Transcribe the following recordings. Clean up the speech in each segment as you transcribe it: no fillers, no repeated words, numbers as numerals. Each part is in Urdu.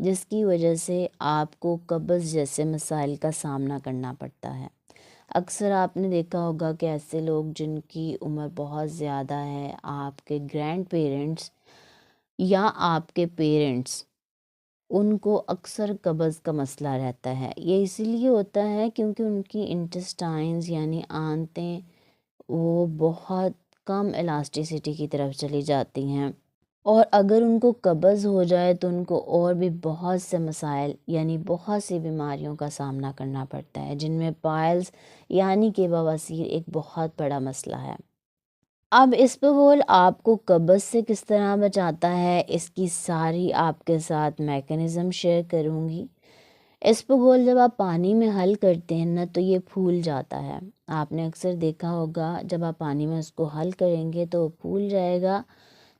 جس کی وجہ سے آپ کو قبض جیسے مسائل کا سامنا کرنا پڑتا ہے۔ اکثر آپ نے دیکھا ہوگا کہ ایسے لوگ جن کی عمر بہت زیادہ ہے، آپ کے گرینڈ پیرنٹس یا آپ کے پیرنٹس، ان کو اکثر قبض کا مسئلہ رہتا ہے۔ یہ اسی لیے ہوتا ہے کیونکہ ان کی انٹسٹائنز یعنی آنتیں وہ بہت کم الاسٹیسٹی کی طرف چلی جاتی ہیں، اور اگر ان کو قبض ہو جائے تو ان کو اور بھی بہت سے مسائل یعنی بہت سی بیماریوں کا سامنا کرنا پڑتا ہے، جن میں پائلز یعنی کہ بواسیر ایک بہت بڑا مسئلہ ہے۔ اب اسپغول آپ کو قبض سے کس طرح بچاتا ہے، اس کی ساری آپ کے ساتھ میکانزم شیئر کروں گی۔ اسپغول جب آپ پانی میں حل کرتے ہیں نا تو یہ پھول جاتا ہے۔ آپ نے اکثر دیکھا ہوگا جب آپ پانی میں اس کو حل کریں گے تو وہ پھول جائے گا،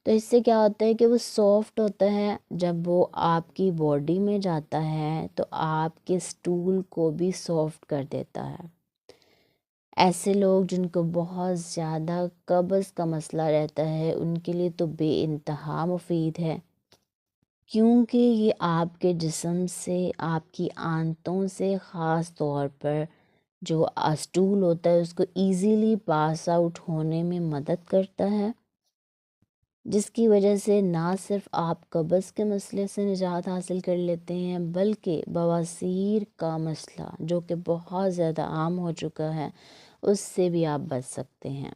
تو اس سے کیا ہوتا ہے کہ وہ سافٹ ہوتا ہے۔ جب وہ آپ کی باڈی میں جاتا ہے تو آپ کے اسٹول کو بھی سافٹ کر دیتا ہے۔ ایسے لوگ جن کو بہت زیادہ قبض کا مسئلہ رہتا ہے ان کے لیے تو بے انتہا مفید ہے، کیونکہ یہ آپ کے جسم سے، آپ کی آنتوں سے خاص طور پر جو اسٹول ہوتا ہے اس کو ایزیلی پاس آؤٹ ہونے میں مدد کرتا ہے، جس کی وجہ سے نہ صرف آپ قبض کے مسئلے سے نجات حاصل کر لیتے ہیں بلکہ بواسیر کا مسئلہ جو کہ بہت زیادہ عام ہو چکا ہے اس سے بھی آپ بچ سکتے ہیں۔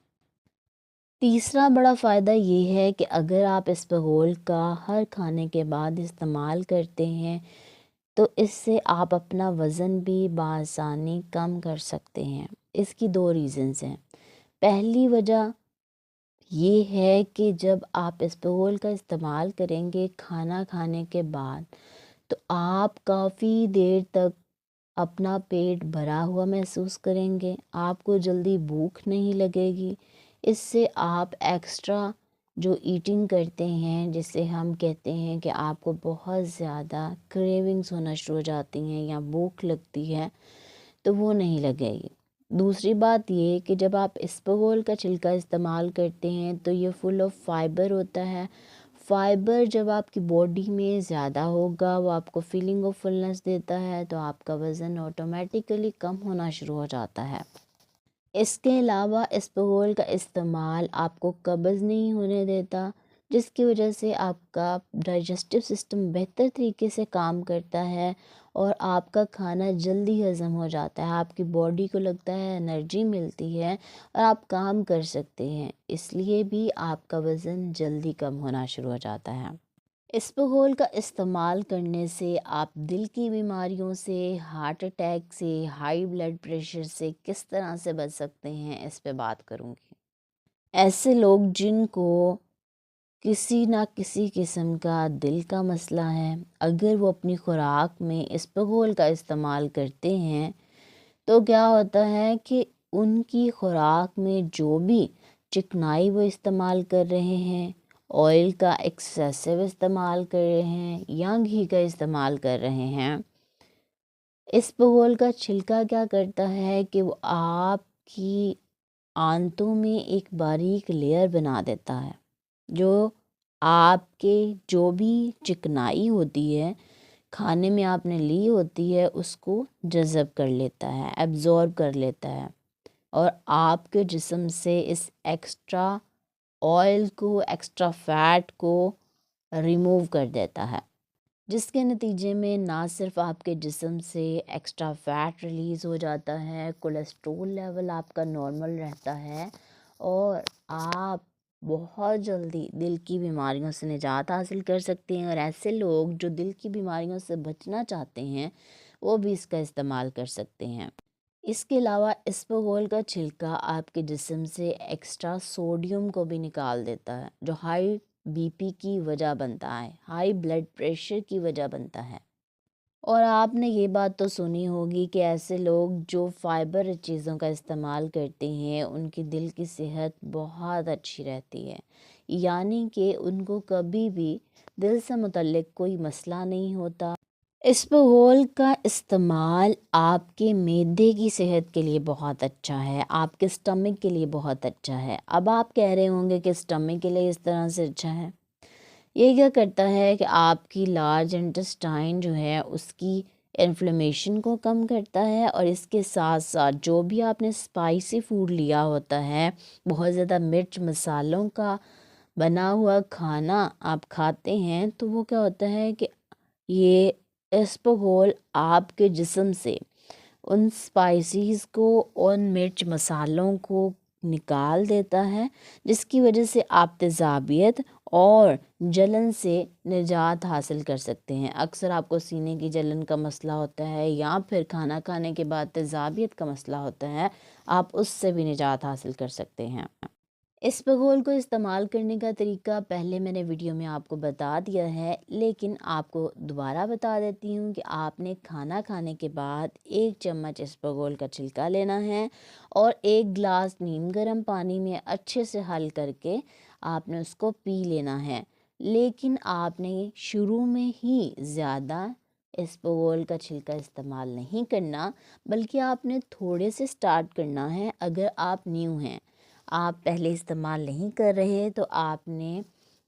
تیسرا بڑا فائدہ یہ ہے کہ اگر آپ اسپغول کا ہر کھانے کے بعد استعمال کرتے ہیں تو اس سے آپ اپنا وزن بھی بآسانی کم کر سکتے ہیں۔ اس کی دو ریزنز ہیں۔ پہلی وجہ یہ ہے کہ جب آپ اسپغول کا استعمال کریں گے کھانا کھانے کے بعد تو آپ کافی دیر تک اپنا پیٹ بھرا ہوا محسوس کریں گے، آپ کو جلدی بھوک نہیں لگے گی۔ اس سے آپ ایکسٹرا جو ایٹنگ کرتے ہیں جسے ہم کہتے ہیں کہ آپ کو بہت زیادہ کریونگز ہونا شروع ہو جاتی ہیں یا بھوک لگتی ہے تو وہ نہیں لگے گی۔ دوسری بات یہ کہ جب آپ اسپغول کا چھلکا استعمال کرتے ہیں تو یہ فل آف فائبر ہوتا ہے۔ فائبر جب آپ کی باڈی میں زیادہ ہوگا وہ آپ کو فیلنگ آف فلنس دیتا ہے تو آپ کا وزن آٹومیٹیکلی کم ہونا شروع ہو جاتا ہے۔ اس کے علاوہ اسپغول کا استعمال آپ کو قبض نہیں ہونے دیتا، جس کی وجہ سے آپ کا ڈائجسٹو سسٹم بہتر طریقے سے کام کرتا ہے اور آپ کا کھانا جلدی ہضم ہو جاتا ہے، آپ کی باڈی کو لگتا ہے انرجی ملتی ہے اور آپ کام کر سکتے ہیں، اس لیے بھی آپ کا وزن جلدی کم ہونا شروع ہو جاتا ہے۔ اسپغول کا استعمال کرنے سے آپ دل کی بیماریوں سے، ہارٹ اٹیک سے، ہائی بلڈ پریشر سے کس طرح سے بچ سکتے ہیں اس پہ بات کروں گی۔ ایسے لوگ جن کو کسی نہ کسی قسم کا دل کا مسئلہ ہے، اگر وہ اپنی خوراک میں اسپغول کا استعمال کرتے ہیں تو کیا ہوتا ہے کہ ان کی خوراک میں جو بھی چکنائی وہ استعمال کر رہے ہیں، آئل کا ایکسیسو استعمال کر رہے ہیں یا گھی کا استعمال کر رہے ہیں، اسپغول کا چھلکا کیا کرتا ہے کہ وہ آپ کی آنتوں میں ایک باریک لیئر بنا دیتا ہے جو آپ کے جو بھی چکنائی ہوتی ہے کھانے میں آپ نے لی ہوتی ہے اس کو جذب کر لیتا ہے، ایبزورب کر لیتا ہے اور آپ کے جسم سے اس ایکسٹرا آئل کو، ایکسٹرا فیٹ کو ریموو کر دیتا ہے، جس کے نتیجے میں نہ صرف آپ کے جسم سے ایکسٹرا فیٹ ریلیز ہو جاتا ہے، کولیسٹرول لیول آپ کا نارمل رہتا ہے اور آپ بہت جلدی دل کی بیماریوں سے نجات حاصل کر سکتے ہیں، اور ایسے لوگ جو دل کی بیماریوں سے بچنا چاہتے ہیں وہ بھی اس کا استعمال کر سکتے ہیں۔ اس کے علاوہ اسپغول کا چھلکا آپ کے جسم سے ایکسٹرا سوڈیم کو بھی نکال دیتا ہے جو ہائی بی پی کی وجہ بنتا ہے، ہائی بلڈ پریشر کی وجہ بنتا ہے۔ اور آپ نے یہ بات تو سنی ہوگی کہ ایسے لوگ جو فائبر چیزوں کا استعمال کرتے ہیں ان کی دل کی صحت بہت اچھی رہتی ہے، یعنی کہ ان کو کبھی بھی دل سے متعلق کوئی مسئلہ نہیں ہوتا۔ اسپغول کا استعمال آپ کے معدے کی صحت کے لیے بہت اچھا ہے، آپ کے اسٹمک کے لیے بہت اچھا ہے۔ اب آپ کہہ رہے ہوں گے کہ اسٹمک کے لیے اس طرح سے اچھا ہے، یہ کیا کرتا ہے کہ آپ کی لارج انٹسٹائن جو ہے اس کی انفلیمیشن کو کم کرتا ہے، اور اس کے ساتھ ساتھ جو بھی آپ نے اسپائسی فوڈ لیا ہوتا ہے، بہت زیادہ مرچ مسالوں کا بنا ہوا کھانا آپ کھاتے ہیں، تو وہ کیا ہوتا ہے کہ یہ اسپغول آپ کے جسم سے ان اسپائسیز کو، ان مرچ مسالوں کو نکال دیتا ہے، جس کی وجہ سے آپ تیزابیت اور جلن سے نجات حاصل کر سکتے ہیں۔ اکثر آپ کو سینے کی جلن کا مسئلہ ہوتا ہے یا پھر کھانا کھانے کے بعد تیزابیت کا مسئلہ ہوتا ہے، آپ اس سے بھی نجات حاصل کر سکتے ہیں۔ اسپغول کو استعمال کرنے کا طریقہ پہلے میں نے ویڈیو میں آپ کو بتا دیا ہے، لیکن آپ کو دوبارہ بتا دیتی ہوں کہ آپ نے کھانا کھانے کے بعد 1 چمچ اسپغول کا چھلکا لینا ہے اور 1 گلاس نیم گرم پانی میں اچھے سے حل کر کے آپ نے اس کو پی لینا ہے۔ لیکن آپ نے شروع میں ہی زیادہ اسپغول کا چھلکا استعمال نہیں کرنا، بلکہ آپ نے تھوڑے سے سٹارٹ کرنا ہے۔ اگر آپ نیو ہیں، آپ پہلے استعمال نہیں کر رہے، تو آپ نے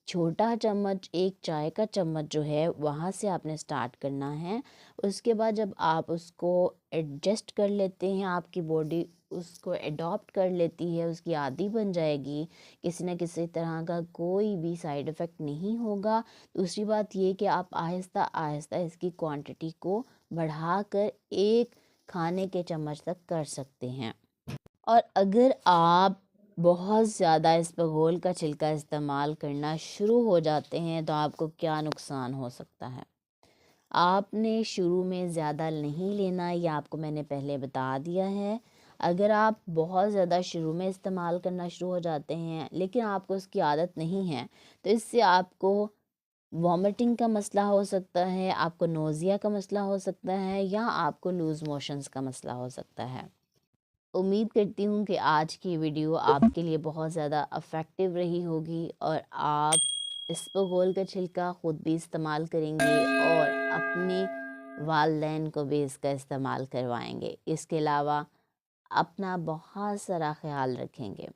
چھوٹا چمچ 1 چائے کا چمچ جو ہے وہاں سے آپ نے سٹارٹ کرنا ہے۔ اس کے بعد جب آپ اس کو ایڈجسٹ کر لیتے ہیں، آپ کی باڈی اس کو اڈاپٹ کر لیتی ہے، اس کی عادی بن جائے گی، کسی نہ کسی طرح کا کوئی بھی سائیڈ افیکٹ نہیں ہوگا۔ دوسری بات یہ کہ آپ آہستہ آہستہ اس کی کوانٹٹی کو بڑھا کر 1 کھانے کے چمچ تک کر سکتے ہیں۔ اور اگر آپ بہت زیادہ اسپغول کا چھلکا استعمال کرنا شروع ہو جاتے ہیں، تو آپ کو کیا نقصان ہو سکتا ہے۔ آپ نے شروع میں زیادہ نہیں لینا، یہ آپ کو میں نے پہلے بتا دیا ہے۔ اگر آپ بہت زیادہ شروع میں استعمال کرنا شروع ہو جاتے ہیں، لیکن آپ کو اس کی عادت نہیں ہے، تو اس سے آپ کو وامٹنگ کا مسئلہ ہو سکتا ہے، آپ کو نوزیا کا مسئلہ ہو سکتا ہے، یا آپ کو لوز موشنز کا مسئلہ ہو سکتا ہے۔ امید کرتی ہوں کہ آج کی ویڈیو آپ کے لیے بہت زیادہ افیکٹو رہی ہوگی، اور آپ اسپغول کا چھلکا خود بھی استعمال کریں گے اور اپنے والدین کو بھی اس کا استعمال کروائیں گے۔ اس کے علاوہ اپنا بہت سارا خیال رکھیں گے۔